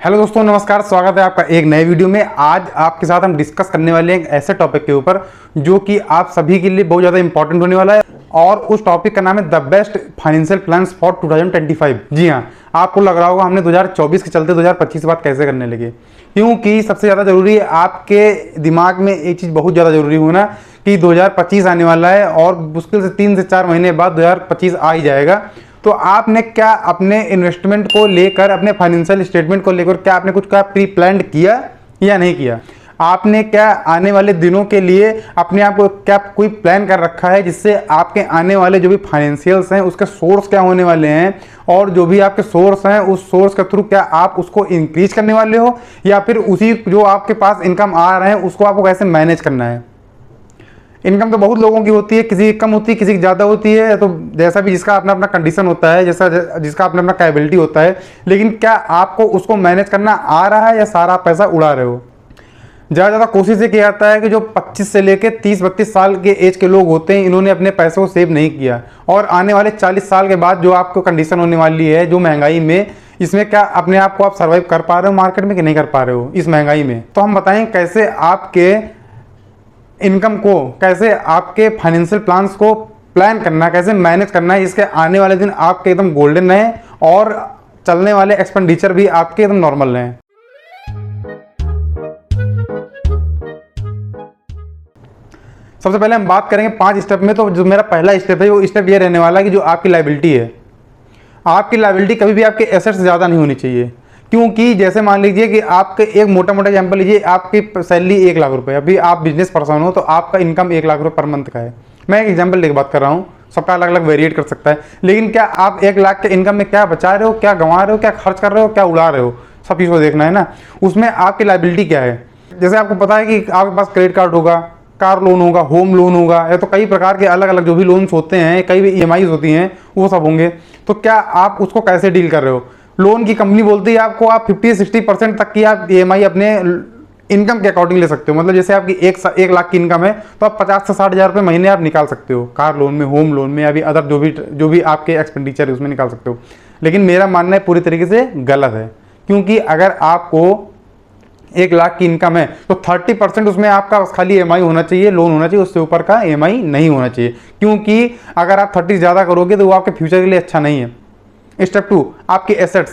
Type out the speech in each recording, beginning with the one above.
Hello दोस्तों, नमस्कार। स्वागत है आपका एक नए वीडियो में। आज आपके साथ हम डिस्कस करने वाले हैं एक ऐसे टॉपिक के ऊपर जो कि आप सभी के लिए बहुत ज़्यादा इंपॉर्टेंट होने वाला है, और उस टॉपिक का नाम है the best financial plans for 2025। जी हाँ, आपको लग रहा होगा हमने 2024 के चलते 2025 की बात कैसे करने लगे, क्योंकि सबसे ज़्यादा ज़रूरी है आपके दिमाग में एक चीज़ बहुत ज़्यादा ज़रूरी होना कि 2025 आने वाला है और मुश्किल से 3 से 4 महीने बाद 2025 आ ही जाएगा। तो आपने क्या अपने इन्वेस्टमेंट को लेकर, अपने फाइनेंशियल स्टेटमेंट को लेकर क्या आपने कुछ क्या प्री प्लान्ड किया या नहीं किया? आपने क्या आने वाले दिनों के लिए अपने आप को क्या कोई प्लान कर रखा है, जिससे आपके आने वाले जो भी फाइनेंशियल्स हैं उसके सोर्स क्या होने वाले हैं, और जो भी आपके सोर्स हैं उस सोर्स के थ्रू क्या आप उसको इंक्रीज करने वाले हो, या फिर उसी जो आपके पास इनकम आ रहे हैं उसको आपको कैसे मैनेज करना है? इनकम तो बहुत लोगों की होती है, किसी की कम होती है, किसी की ज़्यादा होती है। तो जैसा भी जिसका अपना अपना कंडीशन होता है, जैसा जिसका अपना अपना कैपेबिलिटी होता है, लेकिन क्या आपको उसको मैनेज करना आ रहा है या सारा पैसा उड़ा रहे हो? ज़्यादा कोशिश ये किया जाता है कि जो 25 से लेकर 30-32 साल के एज के लोग होते हैं, इन्होंने अपने पैसों को सेव नहीं किया, और आने वाले 40 साल के बाद जो आपको कंडीशन होने वाली है, जो महंगाई में, इसमें क्या अपने आप को आप सर्वाइव कर पा रहे हो मार्केट में कि नहीं कर पा रहे हो इस महंगाई में? तो हम बताएं कैसे आपके इनकम को, कैसे आपके फाइनेंशियल प्लान्स को प्लान करना है, कैसे मैनेज करना है, जिसके आने वाले दिन आपके एकदम गोल्डन रहें और चलने वाले एक्सपेंडिचर भी आपके एकदम नॉर्मल रहें। सबसे पहले हम बात करेंगे 5 स्टेप में। तो जो मेरा पहला स्टेप है वो स्टेप ये रहने वाला है कि जो आपकी लायबिलिटी है, आपकी लायबिलिटी कभी भी आपके एसेट से ज़्यादा नहीं होनी चाहिए। क्योंकि जैसे मान लीजिए कि आपके एक मोटा मोटा एग्जाम्पल लीजिए, आपकी सैलरी 1 लाख रुपए, अभी आप बिजनेस पर्सन हो तो आपका इनकम 1 लाख रुपए पर मंथ का है। मैं एक एग्जाम्पल लेकर बात कर रहा हूँ, सबका अलग अलग वेरिएट कर सकता है, लेकिन क्या आप 1 लाख के इनकम में क्या बचा रहे हो, क्या गंवा रहे हो, क्या खर्च कर रहे हो, क्या उड़ा रहे हो, सब चीज़ को देखना है ना। उसमें आपकी लायबिलिटी क्या है? जैसे आपको पता है कि आपके पास क्रेडिट कार्ड होगा, कार लोन होगा, होम लोन होगा, या तो कई प्रकार के अलग अलग जो भी लोन्स होते हैं, कई भी EMI होती हैं, वो सब होंगे। तो क्या आप उसको कैसे डील कर रहे हो? लोन की कंपनी बोलती है आपको आप 50-60% तक की आप EMI अपने इनकम के अकॉर्डिंग ले सकते हो। मतलब जैसे आपकी 1 लाख की इनकम है तो आप 50 से 60 हज़ार रुपये महीने आप निकाल सकते हो, कार लोन में, होम लोन में, या भी अदर जो भी आपके एक्सपेंडिचर है उसमें निकाल सकते हो। लेकिन मेरा मानना है पूरी तरीके से गलत है, क्योंकि अगर आपको 1 लाख की इनकम है तो 30% उसमें आपका खाली EMI होना चाहिए, लोन होना चाहिए, उससे ऊपर का EMI नहीं होना चाहिए। क्योंकि अगर आप 30 ज़्यादा करोगे तो वो आपके फ्यूचर के लिए अच्छा नहीं है। स्टेप 2, आपके एसेट्स।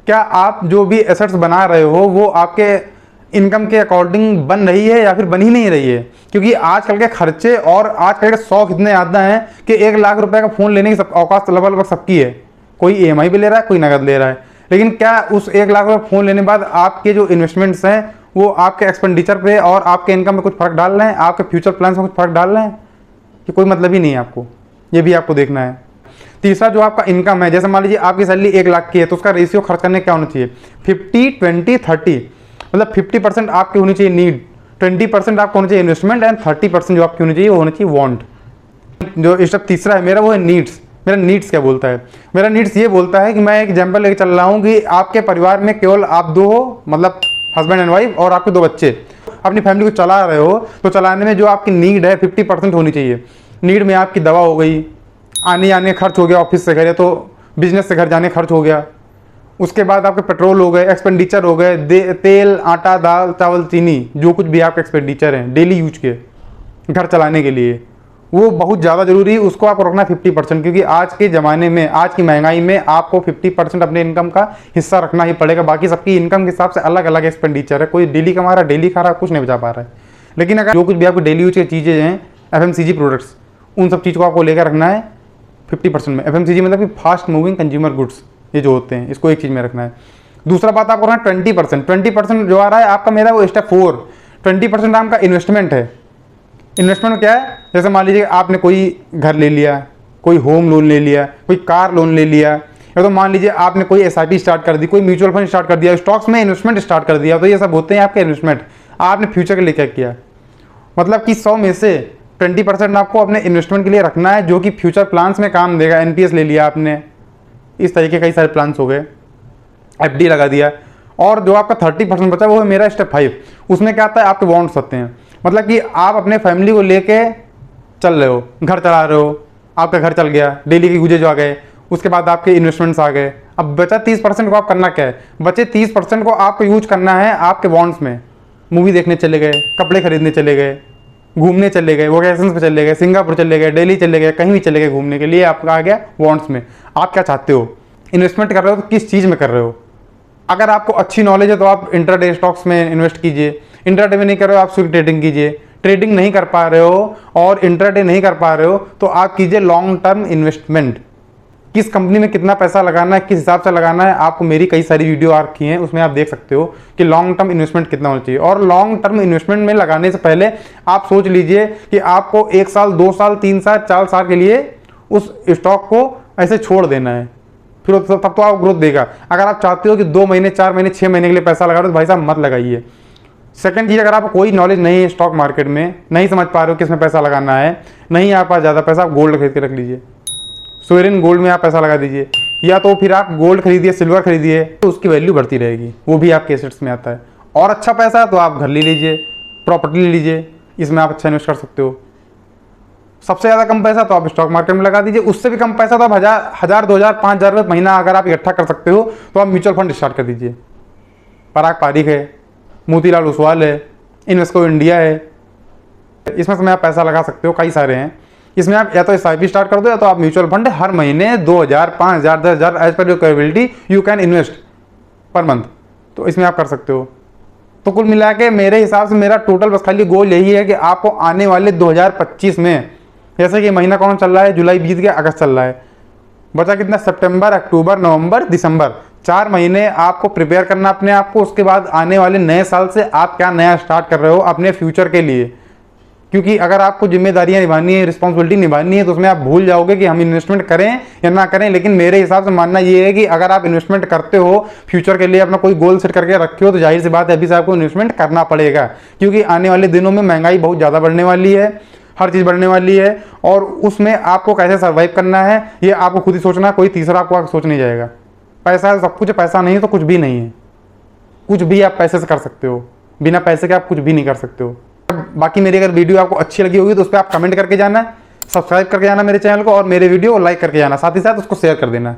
क्या आप जो भी एसेट्स बना रहे हो वो आपके इनकम के अकॉर्डिंग बन रही है या फिर बन ही नहीं रही है? क्योंकि आजकल के खर्चे और आजकल के शौक इतने ज़्यादा हैं कि 1 लाख रुपए का फ़ोन लेने की सब औकात लगभग सबकी है। कोई EMI भी ले रहा है, कोई नगद ले रहा है। लेकिन क्या उस 1 लाख रुपये फ़ोन लेने के बाद आपके जो इन्वेस्टमेंट्स हैं वो आपके एक्सपेंडिचर पे और आपके इनकम में कुछ फ़र्क डाल रहे हैं, आपके फ्यूचर प्लान्स में कुछ फ़र्क डाल रहे हैं? कि कोई मतलब ही नहीं है आपको, ये भी आपको देखना है। तीसरा, जो आपका इनकम है, जैसे मान लीजिए आपकी सैलरी 1 लाख की है तो उसका रेशियो खर्च करने क्या होना चाहिए? 50-20-30। मतलब 50% आपकी होनी चाहिए नीड, 20% आपको होना चाहिए इन्वेस्टमेंट, एंड 30% जो आपकी होनी चाहिए वो होनी चाहिए वांट। जो स्टेप तीसरा है मेरा वो है नीड्स। मेरा नीड्स क्या बोलता है? मेरा नीड्स ये बोलता है कि मैं एक एग्जाम्पल लेके चल रहा हूँ कि आपके परिवार में केवल आप 2 हो, मतलब हस्बैंड एंड वाइफ, और आपके 2 बच्चे, अपनी फैमिली को चला रहे हो। तो चलाने में जो आपकी नीड है 50% होनी चाहिए। नीड में आपकी दवा हो गई, आने जाने खर्च हो गया, ऑफिस से घर या तो बिजनेस से घर जाने खर्च हो गया। उसके बाद आपके पेट्रोल हो गए, एक्सपेंडिचर हो गए, तेल, आटा, दाल, चावल, चीनी, जो कुछ भी आपके एक्सपेंडिचर हैं डेली यूज के घर चलाने के लिए, वो बहुत ज़्यादा जरूरी है। उसको आपको रखना 50%, क्योंकि आज के ज़माने में, आज की महंगाई में आपको 50% अपने इनकम का हिस्सा रखना ही पड़ेगा। बाकी सबकी इनकम के हिसाब से अलग अलग एक्सपेंडिचर है, कोई डेली कमा रहा है, डेली खा रहा है, कुछ नहीं बचा पा रहा है। लेकिन अगर जो कुछ भी आपको डेली यूज की चीज़ें हैं, FMCG प्रोडक्ट्स, उन सब चीज़ को आपको लेकर रखना है 50% में। FMCG मतलब कि फास्ट मूविंग कंज्यूमर गुड्स, ये जो होते हैं, इसको एक चीज़ में रखना है। दूसरा बात आपको रखना है 20%। 20% जो आ रहा है आपका, मेरा वो स्टेप 4, 20% आपका इन्वेस्टमेंट है। इन्वेस्टमेंट क्या है? जैसे मान लीजिए आपने कोई घर ले लिया, कोई होम लोन ले लिया, कोई कार लोन ले लिया, या तो मान लीजिए आपने कोई SIP स्टार्ट कर दी, कोई म्यूचुअल फंड स्टार्ट कर दिया, स्टॉक्स में इन्वेस्टमेंट स्टार्ट कर दिया, तो ये सब होते हैं आपके इन्वेस्टमेंट। आपने फ्यूचर के लिए क्या किया? मतलब कि 100 में से 20% आपको अपने इन्वेस्टमेंट के लिए रखना है, जो कि फ्यूचर प्लान्स में काम देगा। NPS ले लिया आपने, इस तरीके कई सारे प्लान्स हो गए, FD लगा दिया। और जो आपका 30% बचा वो है मेरा स्टेप 5। उसमें क्या आता है? आपके वांट्स होते हैं। मतलब कि आप अपने फैमिली को लेके चल रहे हो, घर चला रहे हो, आपका घर चल गया, डेली के गुजे जो आ गए, उसके बाद आपके इन्वेस्टमेंट्स आ गए। अब बचा 30% को आप करना क्या है, बचे 30% को आपको यूज करना है आपके बॉन्ड्स में। मूवी देखने चले गए, कपड़े खरीदने चले गए, घूमने चले गए, वोकेशंस पे चले गए, सिंगापुर चले गए, दिल्ली चले गए, कहीं भी चले गए घूमने के लिए, आपका आ गया बॉन्ड्स में। आप क्या चाहते हो, इन्वेस्टमेंट कर रहे हो तो किस चीज़ में कर रहे हो। अगर आपको अच्छी नॉलेज है तो आप इंट्राडे स्टॉक्स में इन्वेस्ट कीजिए, इंट्राडे में नहीं कर रहे हो आप स्विंग ट्रेडिंग कीजिए। ट्रेडिंग नहीं कर पा रहे हो और इंट्राडे नहीं कर पा रहे हो तो आप कीजिए लॉन्ग टर्म इन्वेस्टमेंट। किस कंपनी में कितना पैसा लगाना है, किस हिसाब से लगाना है, आपको मेरी कई सारी वीडियो आ रखी हैं, उसमें आप देख सकते हो कि लॉन्ग टर्म इन्वेस्टमेंट कितना होना चाहिए। और लॉन्ग टर्म इन्वेस्टमेंट में लगाने से पहले आप सोच लीजिए कि आपको 1 साल 2 साल 3 साल 4 साल के लिए उस स्टॉक को ऐसे छोड़ देना है, फिर तब तो आप ग्रोथ देगा। अगर आप चाहते हो कि 2 महीने 4 महीने 6 महीने के लिए पैसा लगा रहे हो तो भाई साहब मत लगाइए। सेकंड चीज़, अगर आपको कोई नॉलेज नहीं है स्टॉक मार्केट में, नहीं समझ पा रहे हो किस में पैसा लगाना है, नहीं आप पास ज़्यादा पैसा, आप गोल्ड खरीद के रख लीजिए। सोवरेन गोल्ड में आप पैसा लगा दीजिए, या तो फिर आप गोल्ड खरीदिए, सिल्वर खरीदिए, तो उसकी वैल्यू बढ़ती रहेगी, वो भी आपके एसेट्स में आता है। और अच्छा पैसा तो आप घर ले लीजिए, प्रॉपर्टी ले लीजिए, इसमें आप अच्छा इन्वेस्ट कर सकते हो। सबसे ज़्यादा कम पैसा तो आप स्टॉक मार्केट में लगा दीजिए, उससे भी कम पैसा तो आप 1000 2000 5000 रुपये महीना अगर आप इकट्ठा कर सकते हो तो आप म्यूचुअल फंड स्टार्ट कर दीजिए। पराग पारिक है, मोतीलाल ओसवाल है, इन्वेस्को इंडिया है, इसमें से आप पैसा लगा सकते हो, कई सारे हैं। इसमें आप या तो SIP स्टार्ट कर दो या तो आप म्यूचुअल फंड हर महीने 2000 5000 10,000 as per your capability you can invest per month, तो इसमें आप कर सकते हो। तो कुल मिला के मेरे हिसाब से मेरा टोटल बस खाली गोल यही है कि आपको आने वाले 2025 में, जैसे कि महीना कौन चल रहा है, जुलाई बीत गया, अगस्त चल रहा है, बचा कितना, सितंबर अक्टूबर नवंबर दिसंबर, 4 महीने आपको प्रिपेयर करना अपने आप को। उसके बाद आने वाले नए साल से आप क्या नया स्टार्ट कर रहे हो अपने फ्यूचर के लिए, क्योंकि अगर आपको जिम्मेदारियां निभानी है, रिस्पॉन्सिबिलिटी निभानी है, तो उसमें आप भूल जाओगे कि हम इन्वेस्टमेंट करें या ना करें। लेकिन मेरे हिसाब से मानना ये है कि अगर आप इन्वेस्टमेंट करते हो, फ्यूचर के लिए अपना कोई गोल सेट करके रखे हो, तो जाहिर सी बात है अभी से आपको इन्वेस्टमेंट करना पड़ेगा, क्योंकि आने वाले दिनों में महंगाई बहुत ज़्यादा बढ़ने वाली है, हर चीज़ बढ़ने वाली है, और उसमें आपको कैसे सर्वाइव करना है ये आपको खुद ही सोचना है, कोई तीसरा आपको आगे सोच नहीं जाएगा। पैसा सब कुछ है, पैसा नहीं है तो कुछ भी नहीं है। कुछ भी आप पैसे से कर सकते हो, बिना पैसे के आप कुछ भी नहीं कर सकते हो। बाकी मेरी अगर वीडियो आपको अच्छी लगी होगी तो उस पर आप कमेंट करके जाना, सब्सक्राइब करके जाना मेरे चैनल को, और मेरे वीडियो को लाइक करके जाना, साथ ही साथ उसको शेयर कर देना।